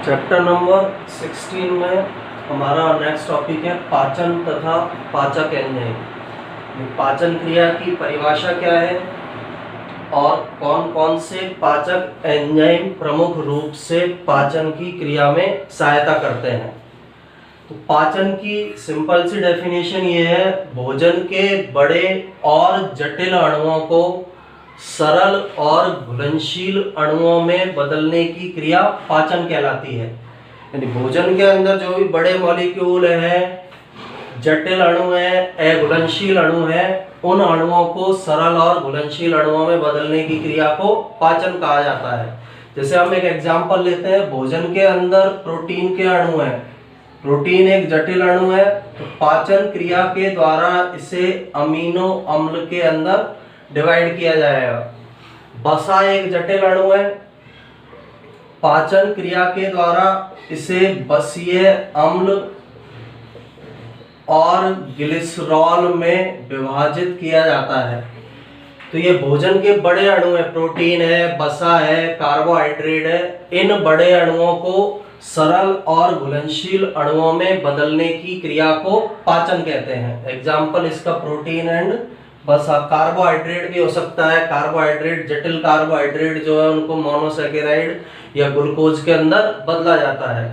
Chapter number 16 में हमारा next topic है पाचन तथा पाचक एंजाइम। पाचन क्रिया की परिभाषा क्या है और कौन कौन से पाचक एंजाइम प्रमुख रूप से पाचन की क्रिया में सहायता करते हैं। तो पाचन की सिंपल सी डेफिनेशन ये है, भोजन के बड़े और जटिल अणुओं को सरल और घुलनशील अणुओं में बदलने की क्रिया पाचन कहलाती है। यानी भोजन के अंदर जो भी बड़े मॉलिक्यूल हैं, जटिल अणु हैं, अघुलनशील अणु हैं, उन अणुओं को सरल और घुलनशील अणुओं में बदलने की क्रिया को पाचन कहा जाता है। जैसे हम एक एग्जांपल लेते हैं, भोजन के अंदर प्रोटीन के अणु हैं, प्रोटीन एक जटिल अणु है, तो पाचन क्रिया के द्वारा इसे अमीनो अम्ल के अंदर डिवाइड किया जाएगा। वसा एक जटिल अणु है, पाचन क्रिया के द्वारा इसे वसीय अम्ल और ग्लिसरॉल में विभाजित किया जाता है। तो ये भोजन के बड़े अणु है, प्रोटीन है, वसा है, कार्बोहाइड्रेट है। इन बड़े अणुओं को सरल और घुलनशील अणुओं में बदलने की क्रिया को पाचन कहते हैं। एग्जाम्पल इसका प्रोटीन एंड वसा। कार्बोहाइड्रेट भी हो सकता है, कार्बोहाइड्रेट जटिल कार्बोहाइड्रेट जो है उनको मोनोसैकेराइड या ग्लूकोज के अंदर बदला जाता है।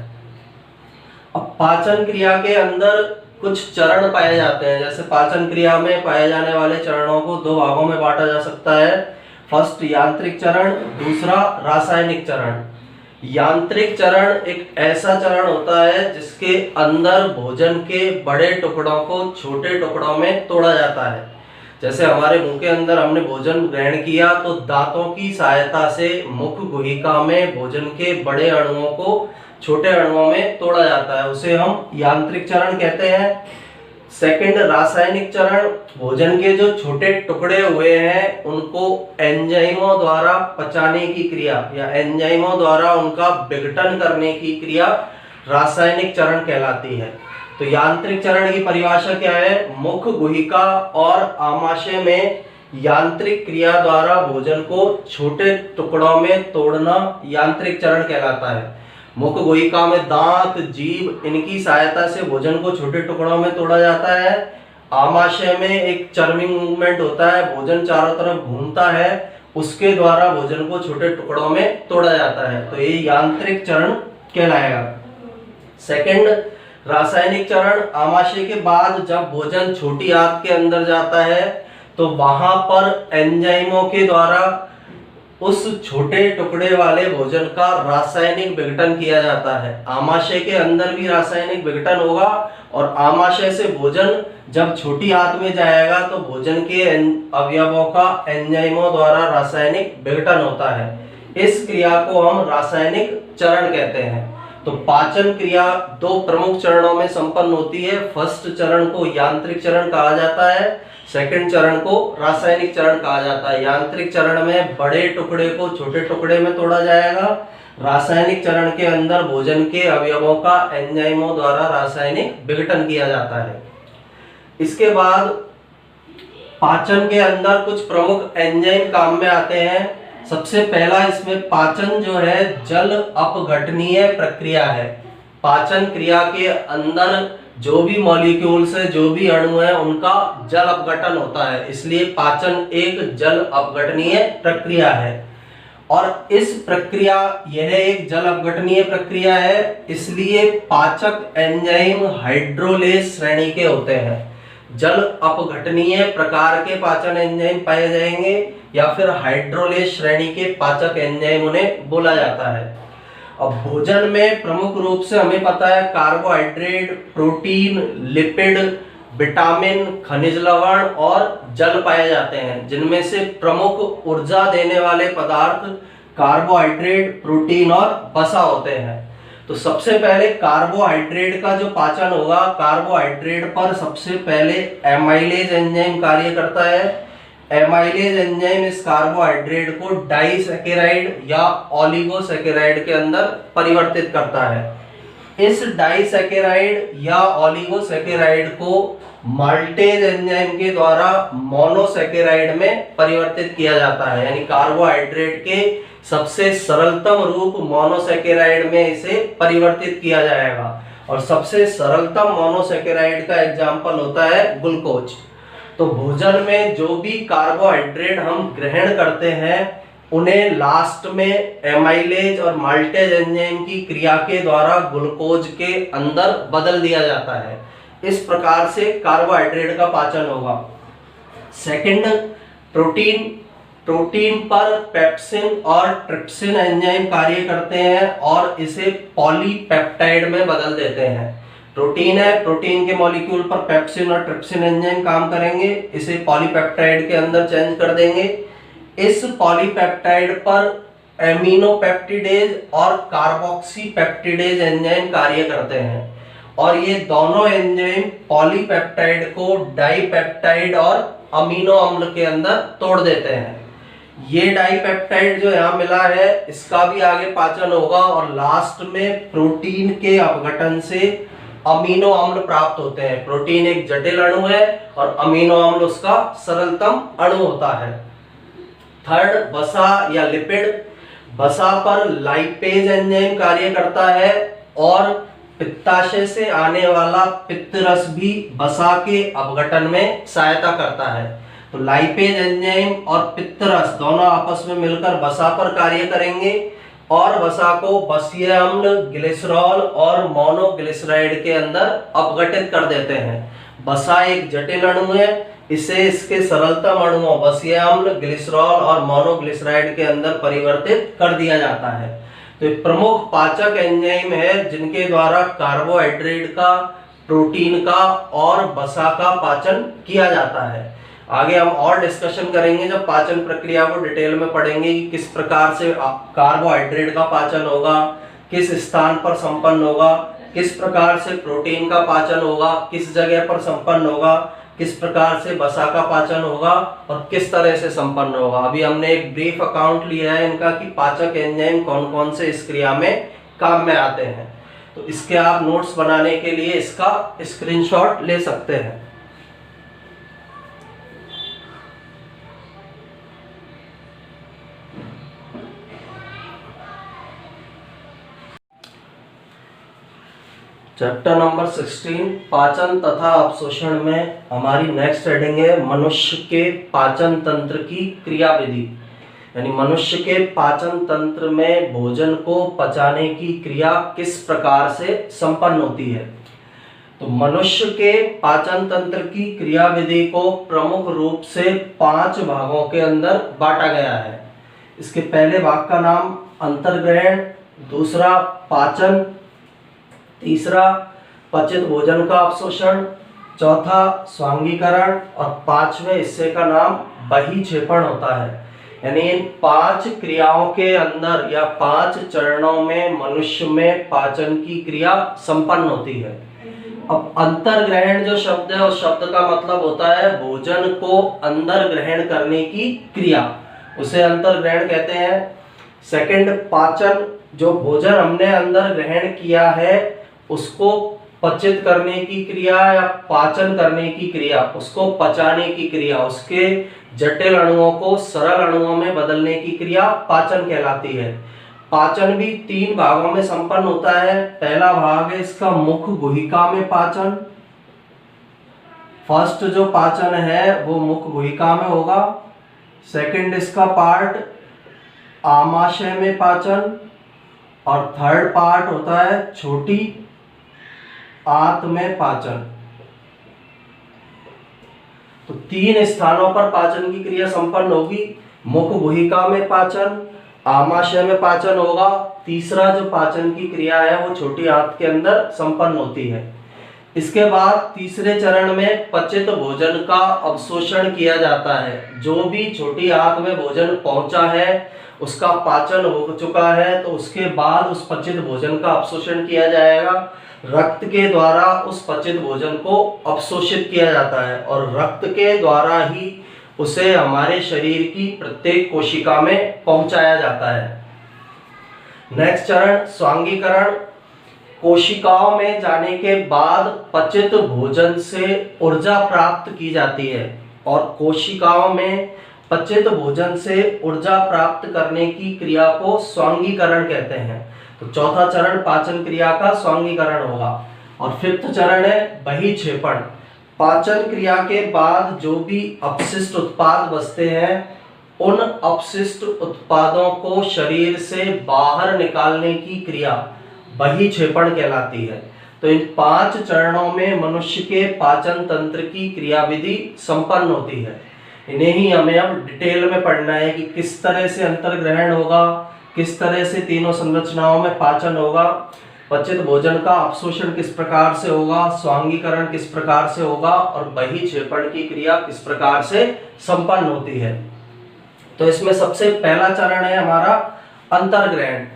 अब पाचन क्रिया के अंदर कुछ चरण पाए जाते हैं। जैसे पाचन क्रिया में पाए जाने वाले चरणों को दो भागों में बांटा जा सकता है। फर्स्ट यांत्रिक चरण, दूसरा रासायनिक चरण। यांत्रिक चरण एक ऐसा चरण होता है जिसके अंदर भोजन के बड़े टुकड़ों को छोटे टुकड़ों में तोड़ा जाता है। जैसे हमारे मुंह के अंदर हमने भोजन ग्रहण किया तो दांतों की सहायता से मुख गुहिका में भोजन के बड़े अणुओं को छोटे अणुओं में तोड़ा जाता है, उसे हम यांत्रिक चरण कहते हैं। सेकंड रासायनिक चरण, भोजन के जो छोटे टुकड़े हुए हैं उनको एंजाइमों द्वारा पचाने की क्रिया या एंजाइमों द्वारा उनका विघटन करने की क्रिया रासायनिक चरण कहलाती है। तो यांत्रिक चरण की परिभाषा क्या है? मुख गुहिका और आमाशय में यांत्रिक क्रिया द्वारा भोजन को छोटे टुकड़ों में तोड़ना यांत्रिक चरण कहलाता है। मुख गुहिका में दांत, जीभ, इनकी सहायता से भोजन को छोटे टुकड़ों में तोड़ा जाता है। आमाशय में एक चर्मिंग मूवमेंट होता है, भोजन चारों तरफ घूमता है, उसके द्वारा भोजन को छोटे टुकड़ों में तोड़ा जाता है। तो ये यांत्रिक चरण कहलाएगा। सेकंड रासायनिक चरण, आमाशय के बाद जब भोजन छोटी आंत के अंदर जाता है तो वहां पर एंजाइमों के द्वारा उस छोटे टुकड़े वाले भोजन का रासायनिक विघटन किया जाता है। आमाशय के अंदर भी रासायनिक विघटन होगा और आमाशय से भोजन जब छोटी आंत में जाएगा तो भोजन के अवयवों का एंजाइमों द्वारा रासायनिक विघटन होता है। इस क्रिया को हम रासायनिक चरण कहते हैं। तो पाचन क्रिया दो प्रमुख चरणों में संपन्न होती है। फर्स्ट चरण को यांत्रिक चरण कहा जाता है, सेकंड चरण को रासायनिक चरण कहा जाता है। यांत्रिक चरण में बड़े टुकड़े को छोटे टुकड़े में तोड़ा जाएगा। रासायनिक चरण के अंदर भोजन के अवयवों का एंजाइमों द्वारा रासायनिक विघटन किया जाता है। इसके बाद पाचन के अंदर कुछ प्रमुख एंजाइम काम में आते हैं। सबसे पहला इसमें पाचन जो है जल अपघटनीय प्रक्रिया है। पाचन क्रिया के अंदर जो भी मॉलिक्यूल्स है, जो भी अणु है, उनका जल अपघटन होता है, इसलिए पाचन एक जल अपघटनीय प्रक्रिया है। और इस प्रक्रिया, यह एक जल अपघटनीय प्रक्रिया है, इसलिए पाचक एंजाइम हाइड्रोलेज श्रेणी के होते हैं। जल अपघटनीय प्रकार के पाचन एंजाइम पाए जाएंगे या फिर हाइड्रोलेज श्रेणी के पाचक एंजाइम उन्हें बोला जाता है। अब भोजन में प्रमुख रूप से हमें पता है कार्बोहाइड्रेट, प्रोटीन, लिपिड, विटामिन, खनिज लवण और जल पाए जाते हैं, जिनमें से प्रमुख ऊर्जा देने वाले पदार्थ कार्बोहाइड्रेट, प्रोटीन और वसा होते हैं। तो सबसे पहले कार्बोहाइड्रेट का जो पाचन होगा, कार्बोहाइड्रेट पर सबसे पहले एमाइलेज एंजाइम कार्य करता है। एमाइलेज एंजाइम इस कार्बोहाइड्रेट को डाइसैकेराइड या ओलिगोसैकेराइड के अंदर परिवर्तित करता है। इस डाइसैकेराइड या ओलिगोसैकेराइड को माल्टेज एंजाइम के द्वारा मोनोसैकेराइड में परिवर्तित किया जाता है, यानी कार्बोहाइड्रेट के सबसे सरलतम रूप मोनोसैकेराइड में इसे परिवर्तित किया जाएगा। और सबसे सरलतम मोनोसैकेराइड का एग्जाम्पल होता है ग्लूकोज। तो भोजन में जो भी कार्बोहाइड्रेट हम ग्रहण करते हैं उन्हें लास्ट में एमाइलेज और माल्टेज एंजाइम की क्रिया के द्वारा ग्लूकोज के अंदर बदल दिया जाता है। इस प्रकार से कार्बोहाइड्रेट का पाचन होगा। सेकंड, प्रोटीन पर पेप्सिन और ट्रिप्सिन एंजाइम कार्य करते हैं और इसे पॉलीपेप्टाइड में बदल देते हैं। प्रोटीन है, प्रोटीन के मॉलिक्यूल पर पेप्सिन और ट्रिप्सिन एंजाइम काम करेंगे, इसे पॉलीपेप्टाइड के अंदर चेंज कर देंगे। इस पॉलीपेप्टाइड पर एमिनोपेप्टिडेज और कार्बोक्सीपेप्टिडेज एंजाइम कार्य करते हैं और ये दोनों एंजाइम पॉलीपेप्टाइड को डाइपेप्टाइड और अमीनो अम्ल के अंदर तोड़ देते हैं। ये डाइपेप्टाइड जो यहाँ मिला है इसका भी आगे पाचन होगा और लास्ट में प्रोटीन के अपघटन से अमीनो अम्ल प्राप्त होते हैं। प्रोटीन एक जटिल अणु है और अमीनो अम्ल उसका सरलतम अणु होता है। थर्ड, वसा या लिपिड। वसा पर लाइपेज एंजाइम कार्य करता है और पित्ताशय से आने वाला पित्त रस भी वसा के अपघटन में सहायता करता है। तो लाइपेज एंजाइम और पित्त रस दोनों आपस में मिलकर वसा पर कार्य करेंगे और वसा को वसीय अम्ल, ग्लिसरॉल और मोनोग्लिसराइड के अंदर अपघटित कर देते हैं। वसा एक जटिल अणु है, इसे इसके सरलतम अणुओं वसीय अम्ल, ग्लिसरॉल और मोनोग्लिसराइड के अंदर परिवर्तित कर दिया जाता है। तो प्रमुख पाचक एंजाइम है जिनके द्वारा कार्बोहाइड्रेट का, प्रोटीन का और वसा का पाचन किया जाता है। आगे हम और डिस्कशन करेंगे जब पाचन प्रक्रिया को डिटेल में पढ़ेंगे कि किस प्रकार से कार्बोहाइड्रेट का पाचन होगा, किस स्थान पर संपन्न होगा, किस प्रकार से प्रोटीन का पाचन होगा, किस जगह पर संपन्न होगा, किस प्रकार से वसा का पाचन होगा और किस तरह से संपन्न होगा। अभी हमने एक ब्रीफ अकाउंट लिया है इनका कि पाचक एंजाइम कौन कौन से इस क्रिया में काम में आते हैं। तो इसके आप नोट्स बनाने के लिए इसका स्क्रीनशॉट ले सकते हैं। चैप्टर नंबर 16 पाचन तथा अपशोषण में हमारी नेक्स्ट हेडिंग है मनुष्य के पाचन तंत्र की क्रियाविधि। यानी मनुष्य के पाचन तंत्र में भोजन को पचाने की क्रिया किस प्रकार से संपन्न होती है। तो मनुष्य के पाचन तंत्र की क्रियाविधि को प्रमुख रूप से 5 भागों के अंदर बांटा गया है। इसके पहले भाग का नाम अंतर्ग्रहण, दूसरा पाचन, तीसरा पचित भोजन का अपशोषण, चौथा स्वांगीकरण और 5वें हिस्से का नाम बहिक्षेपण होता है। यानी इन 5 क्रियाओं के अंदर या 5 चरणों में मनुष्य में पाचन की क्रिया संपन्न होती है। अब अंतर्ग्रहण जो शब्द है उस शब्द का मतलब होता है भोजन को अंदर ग्रहण करने की क्रिया, उसे अंतर्ग्रहण कहते हैं। सेकंड, पाचन, जो भोजन हमने अंदर ग्रहण किया है उसको पचित करने की क्रिया या पाचन करने की क्रिया, उसको पचाने की क्रिया, उसके जटिल अणुओं को सरल अणुओं में बदलने की क्रिया पाचन कहलाती है। पाचन भी 3 भागों में संपन्न होता है। पहला भाग है इसका मुख गुहिका में पाचन। फर्स्ट जो पाचन है वो मुख गुहिका में होगा। सेकंड इसका पार्ट आमाशय में पाचन और थर्ड पार्ट होता है छोटी आंत में पाचन। तो 3 स्थानों पर पाचन की क्रिया संपन्न होगी। मुख गुहिका में पाचन, आमाशय में पाचन होगा, तीसरा जो पाचन की क्रिया है वो छोटी आंत के अंदर संपन्न होती है। इसके बाद तीसरे चरण में पचित भोजन का अवशोषण किया जाता है। जो भी छोटी आंत में भोजन पहुंचा है उसका पाचन हो चुका है तो उसके बाद उस पचित भोजन का अवशोषण किया जाएगा। रक्त के द्वारा उस पचित भोजन को अवशोषित किया जाता है और रक्त के द्वारा ही उसे हमारे शरीर की प्रत्येक कोशिका में पहुंचाया जाता है। नेक्स्ट चरण स्वांगीकरण। कोशिकाओं में जाने के बाद पचित भोजन से ऊर्जा प्राप्त की जाती है, और कोशिकाओं में पचित भोजन से ऊर्जा प्राप्त करने की क्रिया को स्वांगीकरण कहते हैं। तो चौथा चरण पाचन क्रिया का स्वांगीकरण होगा। और फिफ्थ चरण है बहिक्षेपण। पाचन क्रिया के बाद जो भी अपशिष्ट उत्पाद बचते हैं, उन अपशिष्ट उत्पादों को शरीर से बाहर निकालने की क्रिया बहिक्षेपण कहलाती है। तो इन 5 चरणों में मनुष्य के पाचन तंत्र की क्रियाविधि संपन्न होती है। इन्हें ही हमें अब डिटेल में पढ़ना है कि किस तरह से अंतर्ग्रहण होगा, किस तरह से तीनों संरचनाओं में पाचन होगा, पचित भोजन का अपशोषण किस प्रकार से होगा, स्वांगीकरण किस प्रकार से होगा, और बहिक्षेपण की क्रिया किस प्रकार से संपन्न होती है। तो इसमें सबसे पहला चरण है हमारा अंतर्ग्रहण।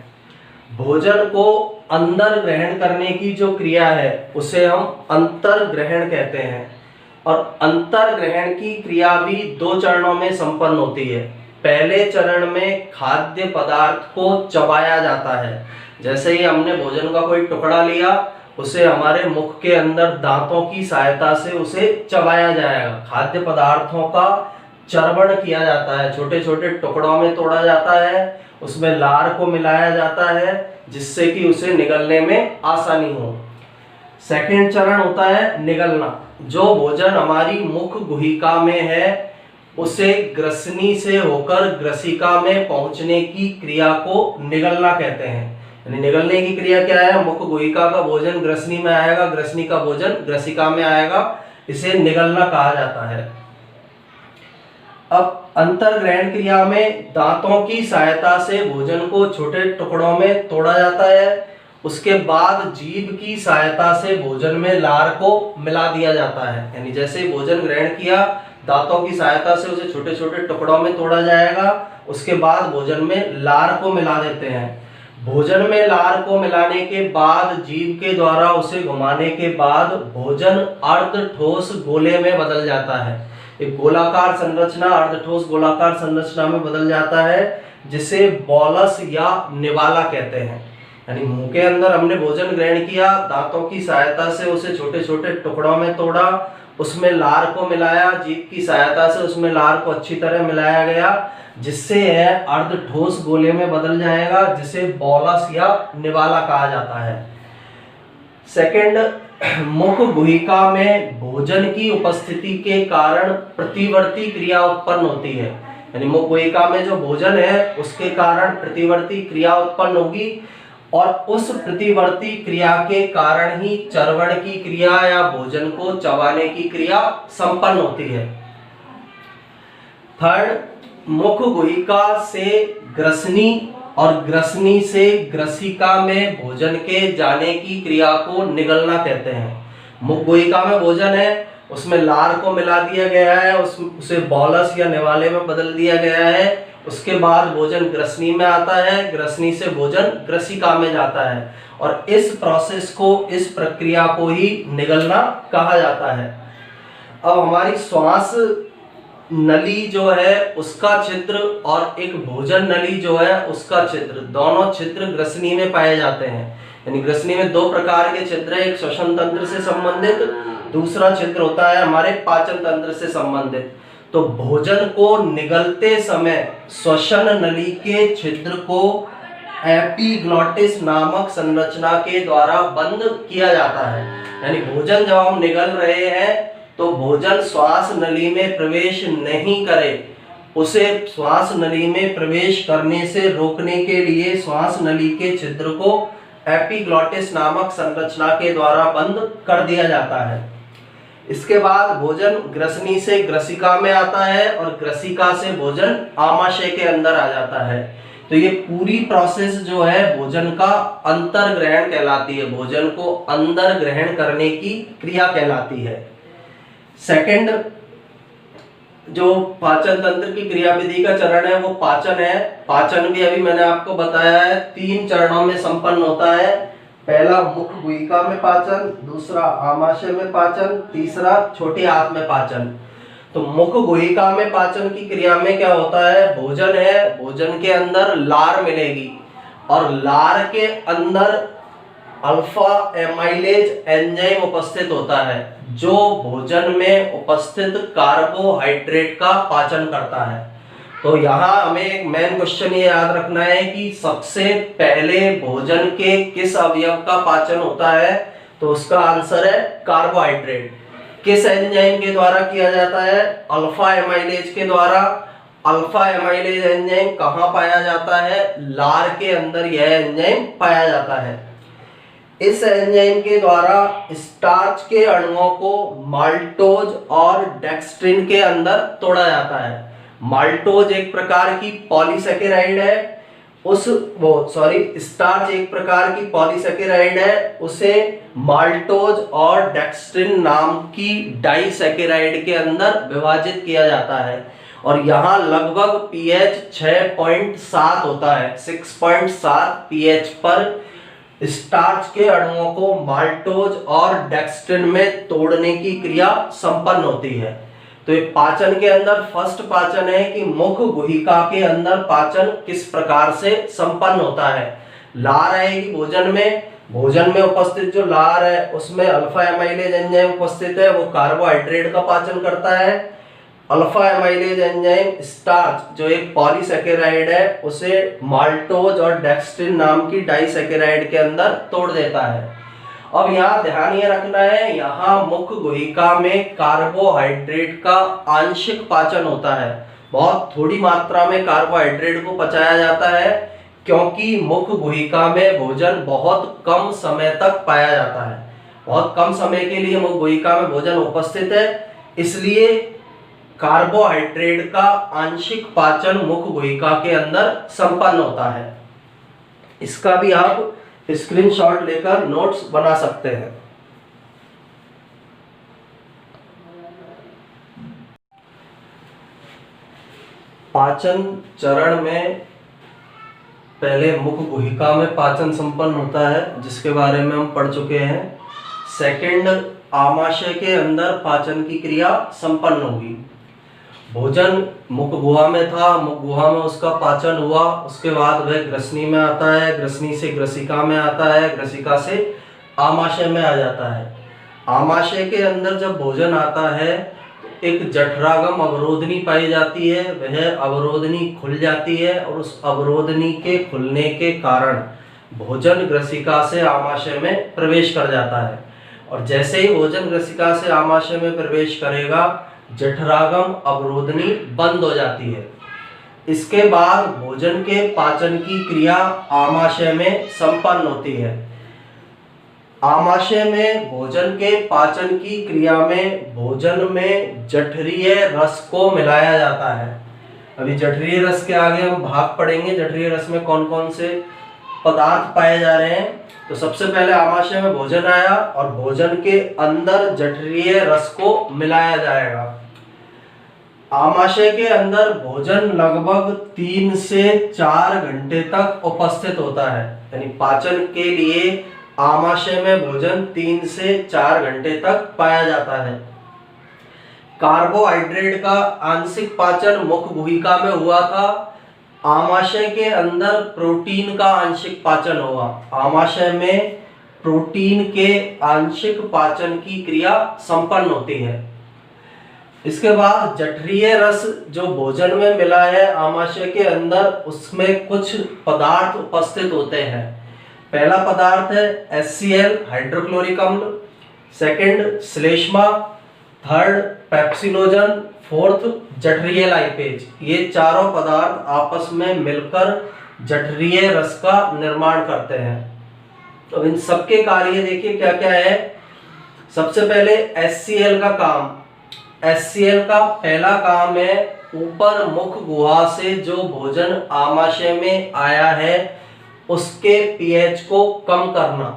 भोजन को अंदर ग्रहण करने की जो क्रिया है उसे हम अंतर्ग्रहण कहते हैं। और अंतर्ग्रहण की क्रिया भी 2 चरणों में संपन्न होती है। पहले चरण में खाद्य पदार्थ को चबाया जाता है। जैसे ही हमने भोजन का कोई टुकड़ा लिया, उसे हमारे मुख के अंदर दांतों की सहायता से उसे चबाया जाएगा। खाद्य पदार्थों का चर्वण किया जाता है, छोटे छोटे टुकड़ों में तोड़ा जाता है, उसमें लार को मिलाया जाता है जिससे कि उसे निगलने में आसानी हो। सेकंड चरण होता है निगलना। जो भोजन हमारी मुख गुहिका में है उसे ग्रसनी से होकर ग्रसिका में पहुंचने की क्रिया को निगलना कहते हैं। यानी निगलने की क्रिया क्या है? मुख गुहिका का भोजन ग्रसनी में आएगा, ग्रसनी का भोजन ग्रसिका में आएगा, इसे निगलना कहा जाता है। अब अंतर्ग्रहण क्रिया में दांतों की सहायता से भोजन को छोटे टुकड़ों में तोड़ा जाता है। उसके बाद जीभ की सहायता से भोजन में लार को मिला दिया जाता है। यानी जैसे भोजन ग्रहण किया, दांतों की सहायता से उसे छोटे छोटे टुकड़ों में तोड़ा जाएगा, उसके बाद भोजन में लार को मिला देते हैं। भोजन में लार को मिलाने के बाद जीभ के द्वारा उसे घुमाने के बाद भोजन अर्ध ठोस गोले में बदल जाता है। एक गोलाकार संरचना अर्ध ठोस गोलाकार संरचना में बदल जाता है, जिसे बोलस या निवाला कहते हैं। यानी मुंह के अंदर हमने भोजन ग्रहण किया, दांतों की सहायता से उसे छोटे छोटे टुकड़ों में तोड़ा, उसमें लार को मिलाया, जीभ की सहायता से उसमें लार को अच्छी तरह मिलाया गया, जिससे यह अर्ध ठोस गोले में बदल जाएगा, जिसे बोलस या निवाला कहा जाता है। सेकंड, मुख गुहिका में भोजन की उपस्थिति के कारण प्रतिवर्ती क्रिया उत्पन्न होती है। यानी मुख गुहिका में जो भोजन है उसके कारण प्रतिवर्ती क्रिया उत्पन्न होगी, और उस प्रतिवर्ती क्रिया के कारण ही चर्वण की क्रिया या भोजन को चबाने की क्रिया संपन्न होती है। थर्ड, मुख गुहिका से ग्रसनी और ग्रसनी से ग्रसिका में भोजन के जाने की क्रिया को निगलना कहते हैं। मुख गुहिका में भोजन है, उसमें लार को मिला दिया गया है, उसे बोलस या निवाले में बदल दिया गया है। उसके बाद भोजन ग्रसनी में आता है, ग्रसनी से भोजन ग्रसिका में जाता है, और इस प्रोसेस को, इस प्रक्रिया को ही निगलना कहा जाता है। अब हमारी श्वास नली जो है उसका छिद्र और एक भोजन नली जो है उसका छिद्र, दोनों छिद्र ग्रसनी में पाए जाते हैं। यानी ग्रसनी में 2 प्रकार के छिद्र है, एक श्वसन तंत्र से संबंधित, दूसरा छिद्र होता है हमारे पाचन तंत्र से संबंधित। तो भोजन को निगलते समय श्वसन नली के छिद्र को एपिग्लॉटिस नामक संरचना के द्वारा बंद किया जाता है। यानी भोजन जब हम निगल रहे हैं तो भोजन श्वास नली में प्रवेश नहीं करे, उसे श्वास नली में प्रवेश करने से रोकने के लिए श्वास नली के छिद्र को एपिग्लॉटिस नामक संरचना के द्वारा बंद कर दिया जाता है। इसके बाद भोजन ग्रसनी से ग्रसिका में आता है और ग्रसिका से भोजन आमाशय के अंदर आ जाता है। तो ये पूरी प्रोसेस जो है भोजन का अंतर्ग्रहण कहलाती है, भोजन को अंदर ग्रहण करने की क्रिया कहलाती है। सेकंड जो पाचन तंत्र की क्रियाविधि का चरण है वो पाचन है। पाचन भी अभी मैंने आपको बताया है 3 चरणों में संपन्न होता है। पहला मुख गुहिका में पाचन, दूसरा आमाशय में पाचन, तीसरा छोटी आंत में पाचन। तो मुख गुहिका में पाचन की क्रिया में क्या होता है? भोजन है, भोजन के अंदर लार मिलेगी और लार के अंदर अल्फा एमाइलेज एंजाइम उपस्थित होता है जो भोजन में उपस्थित कार्बोहाइड्रेट का पाचन करता है। तो यहाँ हमें एक मेन क्वेश्चन ये याद रखना है कि सबसे पहले भोजन के किस अवयव का पाचन होता है, तो उसका आंसर है कार्बोहाइड्रेट। किस एंजाइम के द्वारा किया जाता है? अल्फा एमाइलेज के द्वारा। अल्फा एमाइलेज एंजाइम कहाँ पाया जाता है? लार के अंदर यह एंजाइम पाया जाता है। इस एंजाइम के द्वारा स्टार्च के अणुओं को माल्टोज और डेक्स्ट्रिन के अंदर तोड़ा जाता है। माल्टोज एक प्रकार की पॉलीसेकेराइड है, स्टार्च एक प्रकार की पॉलीसेकेराइड है, उसे माल्टोज और डेक्स्ट्रिन नाम की डाइसेकेराइड के अंदर विभाजित किया जाता है। और यहाँ लगभग पीएच 6.7 होता है। 6.7 पीएच पर स्टार्च के अणुओं को माल्टोज और डेक्स्ट्रिन में तोड़ने की क्रिया संपन्न होती है। तो एक पाचन के अंदर फर्स्ट पाचन है कि मुख गुहिका के अंदर पाचन किस प्रकार से संपन्न होता है। लार आएगी भोजन में उपस्थित जो लार है उसमें अल्फा एमाइलेज एंजाइम उपस्थित है, वो कार्बोहाइड्रेट का पाचन करता है। अल्फा एमाइलेज एंजाइम स्टार्च जो एक पॉलीसेकेराइड है उसे माल्टोज और डेक्स्ट्रिन नाम की डाइसेकेराइड के अंदर तोड़ देता है। अब यहाँ ध्यान ये रखना है, यहाँ मुख गुहिका में कार्बोहाइड्रेट का आंशिक पाचन होता है। बहुत थोड़ी मात्रा में कार्बोहाइड्रेट को पचाया जाता है क्योंकि मुख गुहिका में भोजन बहुत कम समय तक पाया जाता है। बहुत कम समय के लिए मुख गुहिका में भोजन उपस्थित है, इसलिए कार्बोहाइड्रेट का आंशिक पाचन मुख गुहिका के अंदर संपन्न होता है। इसका भी आप स्क्रीनशॉट लेकर नोट्स बना सकते हैं। पाचन चरण में पहले मुख गुहिका में पाचन संपन्न होता है जिसके बारे में हम पढ़ चुके हैं। सेकंड, आमाशय के अंदर पाचन की क्रिया संपन्न होगी। भोजन मुख गुहा में था, मुख गुहा में उसका पाचन हुआ, उसके बाद वह ग्रसनी में आता है, ग्रसनी से ग्रसिका में आता है, ग्रसिका से आमाशय में आ जाता है। आमाशय के अंदर जब भोजन आता है तो एक जठरागम अवरोधनी पाई जाती है, वह अवरोधनी खुल जाती है और उस अवरोधनी के खुलने के कारण भोजन ग्रसिका से आमाशय में प्रवेश कर जाता है। और जैसे ही भोजन ग्रसिका से आमाशय में प्रवेश करेगा जठरागम अवरोधनी बंद हो जाती है। इसके बाद भोजन के पाचन की क्रिया आमाशय में संपन्न होती है। आमाशय में भोजन के पाचन की क्रिया में भोजन में जठरीय रस को मिलाया जाता है। अभी जठरीय रस के आगे हम भाग पढ़ेंगे, जठरीय रस में कौन कौन से पदार्थ पाए जा रहे हैं। तो सबसे पहले आमाशय में भोजन आया और भोजन के अंदर जठरीय रस को मिलाया जाएगा। आमाशय के अंदर भोजन लगभग 3 से 4 घंटे तक उपस्थित होता है, यानी पाचन के लिए आमाशय में भोजन 3 से 4 घंटे तक पाया जाता है। कार्बोहाइड्रेट का आंशिक पाचन मुख गुहिका में हुआ था। आमाशय के अंदर प्रोटीन का आंशिक पाचन हुआ। आमाशय में प्रोटीन के आंशिक पाचन की क्रिया संपन्न होती है। इसके बाद जठरीय रस जो भोजन में मिला है आमाशय के अंदर, उसमें कुछ पदार्थ उपस्थित होते हैं। पहला पदार्थ है HCl हाइड्रोक्लोरिक अम्ल, सेकंड श्लेष्मा, थर्ड पेप्सिनोजन, फोर्थ जठरीय लाइपेज। ये चारों पदार्थ आपस में मिलकर जठरीय रस का निर्माण करते हैं। तो इन सबके कार्य देखिए क्या क्या है। सबसे पहले HCl का काम, HCl का पहला काम है ऊपर मुख गुहा से जो भोजन आमाशय में आया है उसके पीएच को कम करना।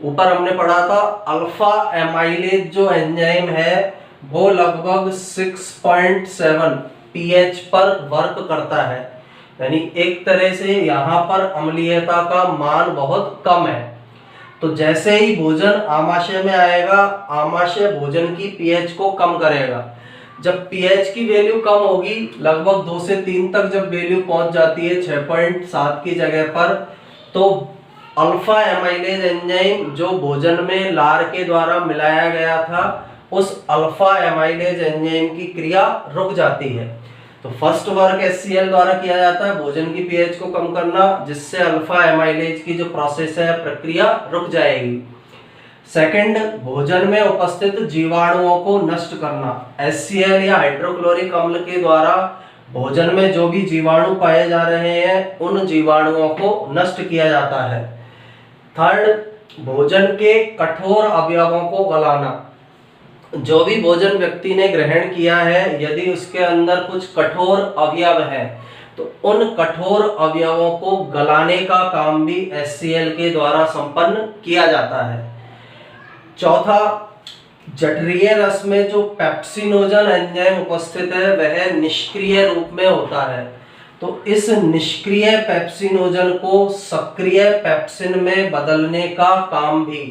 ऊपर हमने पढ़ा था अल्फा एमाइलेज जो एंजाइम है वो लगभग 6.7 पीएच पर वर्क करता है, यानी एक तरह से यहाँ पर अम्लीयता का मान बहुत कम है। तो जैसे ही भोजन आमाशय में आएगा, आमाशय भोजन की पीएच को कम करेगा। जब पीएच की वैल्यू कम होगी, लगभग 2 से 3 तक जब वैल्यू पहुंच जाती है 6.7 की जगह पर, तो अल्फा एमाइलेज एंजाइम जो भोजन में लार के द्वारा मिलाया गया था, उस अल्फा एमाइलेज एंजाइम की क्रिया रुक जाती है। तो फर्स्ट वर्क HCl द्वारा किया जाता है भोजन की पीएच को कम करना, जिससे अल्फा एमाइलेज की जो प्रोसेस है प्रक्रिया रुक जाएगी। सेकंड, भोजन में उपस्थित जीवाणुओं को नष्ट करना। HCl या हाइड्रोक्लोरिक अम्ल के द्वारा भोजन में जो भी जीवाणु पाए जा रहे हैं उन जीवाणुओं को नष्ट किया जाता है। थर्ड, भोजन के कठोर अवयवों को गलाना। जो भी भोजन व्यक्ति ने ग्रहण किया है, यदि उसके अंदर कुछ कठोर अवयव है तो उन कठोर अवयवों को गलाने का काम भी HCl के द्वारा संपन्न किया जाता है। चौथा, जठरीय रस में जो पेप्सिनोजन एंजाइम उपस्थित है वह निष्क्रिय रूप में होता है, तो इस निष्क्रिय पेप्सिनोजन को सक्रिय पेप्सिन में बदलने का काम भी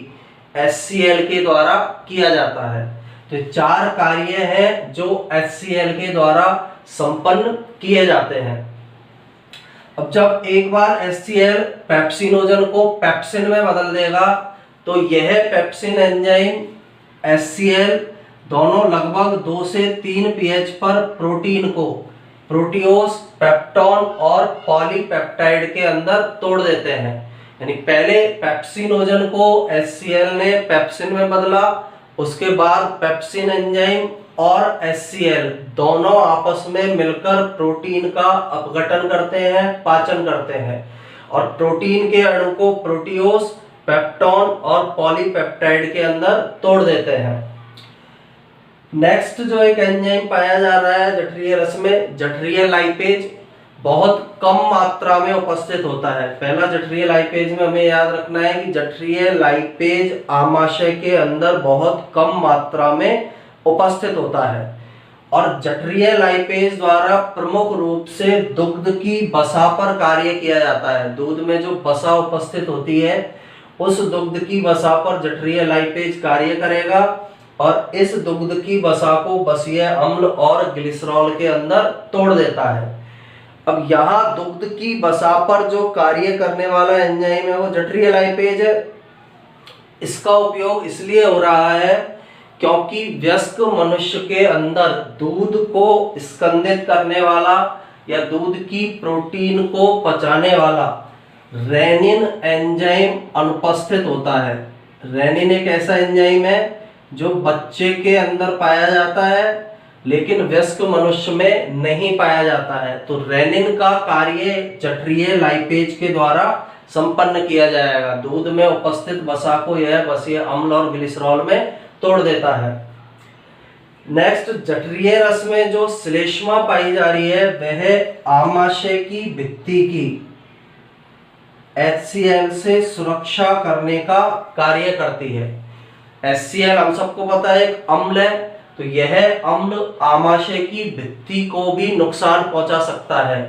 HCl के द्वारा किया जाता है। तो 4 कार्य हैं जो HCl के द्वारा संपन्न किए जाते हैं। अब जब एक बार HCl पेप्सिनोजन को पेप्सिन में बदल देगा तो यह पेप्सिन एंजाइम HCl दोनों लगभग 2 से 3 pH पर प्रोटीन को प्रोटियोस, पेप्टोन और पॉलीपेप्टाइड के अंदर तोड़ देते हैं। यानी पहले पेप्सिनोजन को HCl ने पेप्सिन में बदला, उसके बाद पेप्सिन एंजाइम और HCl दोनों आपस में मिलकर प्रोटीन का अपघटन करते हैं, पाचन करते हैं और प्रोटीन के अणु को प्रोटियोस, पेप्टोन और पॉलीपेप्टाइड के अंदर तोड़ देते हैं। नेक्स्ट जो एक एंजाइम पाया जा रहा है जठरीय रस में, जठरीय लाइपेज, बहुत कम मात्रा में उपस्थित होता है। पहला जठरीय लाइपेज में हमें याद रखना है कि जठरीय लाइपेज आमाशय के अंदर बहुत कम मात्रा में उपस्थित होता है और जठरीय लाइपेज द्वारा प्रमुख रूप से दुग्ध की वसा पर कार्य किया जाता है। दूध में जो वसा उपस्थित होती है उस दुग्ध की वसा पर जठरीय लाइपेज कार्य करेगा और इस दुग्ध की वसा को वसीय अम्ल और ग्लिसरॉल के अंदर तोड़ देता है। अब यहाँ दुग्ध की वसा पर जो कार्य करने वाला एंजाइम है वो जठरीय लाइपेज है। इसका उपयोग इसलिए हो रहा है क्योंकि वयस्क मनुष्य के अंदर दूध को स्कंदित करने वाला या दूध की प्रोटीन को पचाने वाला रेनिन एंजाइम अनुपस्थित होता है। रेनिन एक ऐसा एंजाइम है जो बच्चे के अंदर पाया जाता है लेकिन वयस्क मनुष्य में नहीं पाया जाता है। तो रेनिन का कार्य जठरीय लाइपेज के द्वारा संपन्न किया जाएगा। दूध में उपस्थित वसा को यह वसीय अम्ल और ग्लिसरॉल में तोड़ देता है। नेक्स्ट, जठरीय रस में जो श्लेष्मा पाई जा रही है वह आमाशय की भित्ति की HCl से सुरक्षा करने का कार्य करती है। HCl हम सबको पता है एक अम्ल है, तो यह अम्ल आमाशय की भित्ति को भी नुकसान पहुंचा सकता है।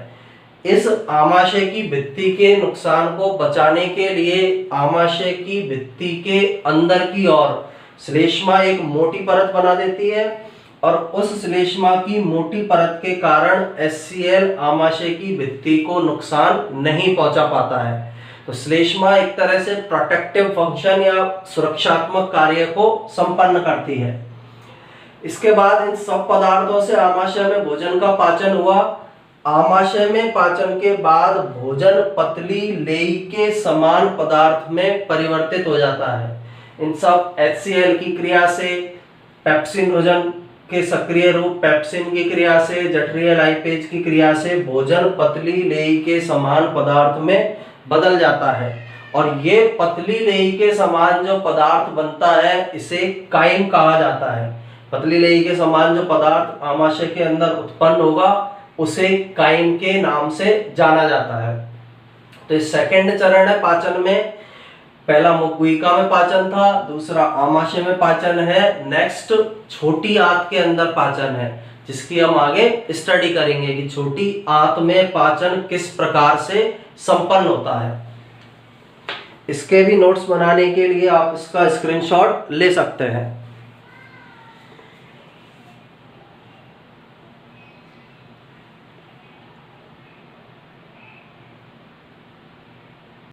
इस आमाशय की भित्ति के नुकसान को बचाने के लिए आमाशय की भित्ति के अंदर की ओर श्लेष्मा एक मोटी परत बना देती है और उस श्लेष्मा की मोटी परत के कारण HCl आमाशय की भित्ति को नुकसान नहीं पहुंचा पाता है। तो श्लेष्मा एक तरह से प्रोटेक्टिव फंक्शन या सुरक्षात्मक कार्य को संपन्न करती है। इसके बाद इन सब पदार्थों से आमाशय में भोजन का पाचन हुआ। आमाशय में पाचन के बाद भोजन पतली लेई के समान पदार्थ में परिवर्तित हो जाता है। इन सब HCl की क्रिया से, पेप्सिनोजन के सक्रिय रूप पेप्सिन की क्रिया से, जठरीय लाइपेज की क्रिया से भोजन पतली लेई के समान पदार्थ में बदल जाता है और ये पतली लेई के समान जो पदार्थ बनता है इसे काइम कहा जाता है। पतली लेई के समान जो पदार्थ आमाशय के अंदर उत्पन्न होगा उसे काइम के नाम से जाना जाता है। तो इस सेकंड चरण है पाचन में। पहला मुखगुहिका में पाचन था, दूसरा आमाशय में पाचन है, नेक्स्ट छोटी आंत के अंदर पाचन है, जिसकी हम आगे स्टडी करेंगे कि छोटी आंत में पाचन किस प्रकार से संपन्न होता है। इसके भी नोट्स बनाने के लिए आप इसका स्क्रीनशॉट ले सकते हैं।